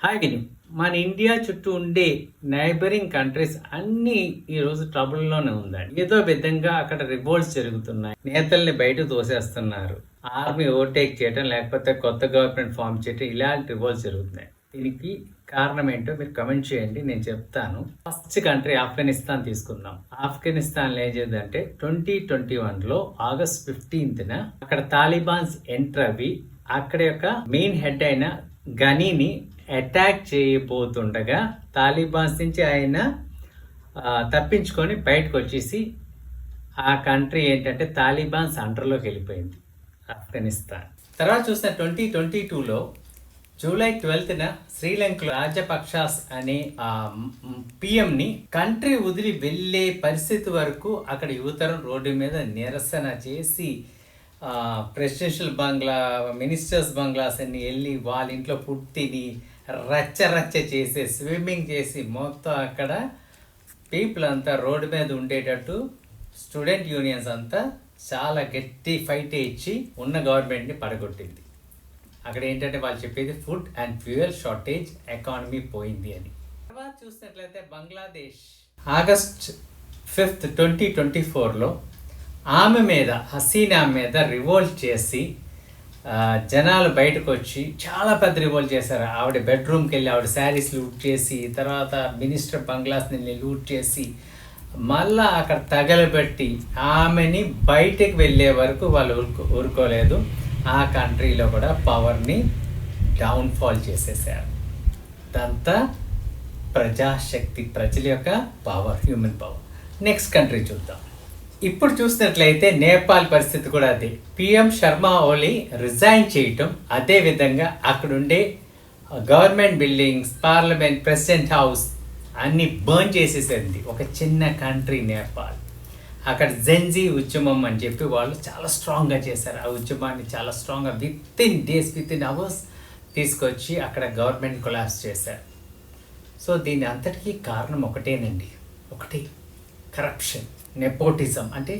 Hi విని మన India చుట్టూ ఉండే నైబరింగ్ కంట్రీస్ అన్ని ఈ రోజు ట్రబుల్లోనే ఉందండి. ఏదో విధంగా అక్కడ రివోల్ట్స్ జరుగుతున్నాయి, నేతల్ని బయట తోసేస్తున్నారు, ఆర్మీ ఓవర్టేక్ చేయడం లేకపోతే కొత్త గవర్నమెంట్ ఫామ్ చేయడం, ఇలాంటి రివోల్ట్స్ జరుగుతున్నాయి. దీనికి కారణం ఏంటో మీరు కమెంట్ చేయండి, నేను చెప్తాను. ఫస్ట్ కంట్రీ ఆఫ్ఘనిస్తాన్ తీసుకుందాం. ఆఫ్ఘనిస్తాన్ ఏం చేద్దంటే 2021లో ఆగస్ట్ 15న అక్కడ తాలిబాన్స్ ఎంటర్ అవి అక్కడ యొక్క మెయిన్ హెడ్ అయిన గనీని అటాక్ చేయబోతుండగా తాలిబాన్స్ నుంచి ఆయన తప్పించుకొని బయటకు వచ్చేసి ఆ కంట్రీ ఏంటంటే తాలిబాన్స్ అండర్లోకి వెళ్ళిపోయింది ఆఫ్ఘనిస్తాన్. తర్వాత చూసిన 2022లో జూలై 12న శ్రీలంకలో రాజపక్షాస్ అనే పిఎంని కంట్రీ వదిలి వెళ్ళే పరిస్థితి వరకు అక్కడ యువతరం రోడ్డు మీద నిరసన చేసి ప్రెసిడెన్షియల్ బంగ్లా, మినిస్టర్స్ బంగ్లాస్ అన్ని వెళ్ళి వాళ్ళ ఇంట్లో ఫుడ్ తిని రచ్చ చేసి స్విమ్మింగ్ చేసి మొత్తం అక్కడ పీపుల్ అంతా రోడ్డు మీద ఉండేటట్టు స్టూడెంట్ యూనియన్స్ అంతా చాలా గట్టి ఫైట్ ఇచ్చి ఉన్న గవర్నమెంట్ని పడగొట్టింది. అక్కడ ఏంటంటే వాళ్ళు చెప్పేది food and fuel shortage, economy పోయింది అని. తర్వాత చూసినట్లయితే బంగ్లాదేశ్ ఆగస్ట్ 5th 2024లో ఆమె మీద, హసీనా మీద రివోల్ట్ చేసి జనాలు బయటకు వచ్చి చాలా పెద్ద రివోల్ట్ చేశారు. ఆవిడ బెడ్రూమ్కి వెళ్ళి ఆవిడ శారీస్ లూట్ చేసి, తర్వాత మినిస్టర్ బంగ్లాస్ని లూట్ చేసి, మళ్ళా అక్కడ తగలబెట్టి ఆమెని బయటకు వెళ్ళే వరకు వాళ్ళు ఊరుకోలేదు. ఆ కంట్రీలో కూడా పవర్ని డౌన్ఫాల్ చేసేసారు. ఇదంతా ప్రజాశక్తి, ప్రజల యొక్క power, human power. Next country చూద్దాం. ఇప్పుడు చూసినట్లయితే నేపాల్ పరిస్థితి కూడా అదే. పిఎం శర్మా ఓలీ రిజైన్ చేయటం, అదేవిధంగా అక్కడుండే government buildings, parliament, president house అన్నీ బర్న్ చేసేసింది ఒక చిన్న కంట్రీ నేపాల్. అక్కడ జెన్జీ ఉద్యమం అని చెప్పి వాళ్ళు చాలా స్ట్రాంగ్గా చేశారు. ఆ ఉద్యమాన్ని చాలా స్ట్రాంగ్గా విత్ ఇన్ అవర్స్ తీసుకొచ్చి అక్కడ గవర్నమెంట్ కొలాప్స్ చేశారు. సో దీని అంతటికీ కారణం ఒకటేనండి, ఒకటే, కరప్షన్, నెపోటిజం. అంటే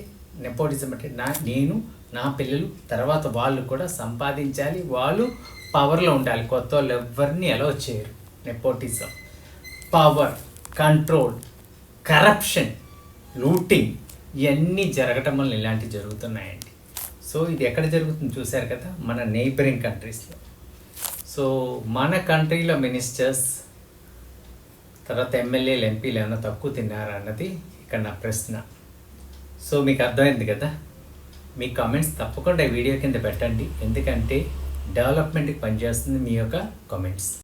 నేను, నా పిల్లలు, తర్వాత వాళ్ళు కూడా సంపాదించాలి, వాళ్ళు పవర్లో ఉండాలి, కొత్త వాళ్ళు ఎవరిని అలౌ చేయరు. Nepotism, power, control, corruption, looting ఇవన్నీ జరగటం వల్ల ఇలాంటివి జరుగుతున్నాయండి. సో ఇది ఎక్కడ జరుగుతుంది చూశారు కదా, మన నైబరింగ్ కంట్రీస్లో. సో మన కంట్రీలో మినిస్టర్స్, తర్వాత ఎమ్మెల్యేలు, ఎంపీలు ఏమైనా తక్కువ తిన్నారా అన్నది ఇక్కడ నా ప్రశ్న. సో మీకు అర్థమైంది కదా. మీ కామెంట్స్ తప్పకుండా వీడియో కింద పెట్టండి, ఎందుకంటే డెవలప్మెంట్కి పనిచేస్తుంది మీ యొక్క కామెంట్స్.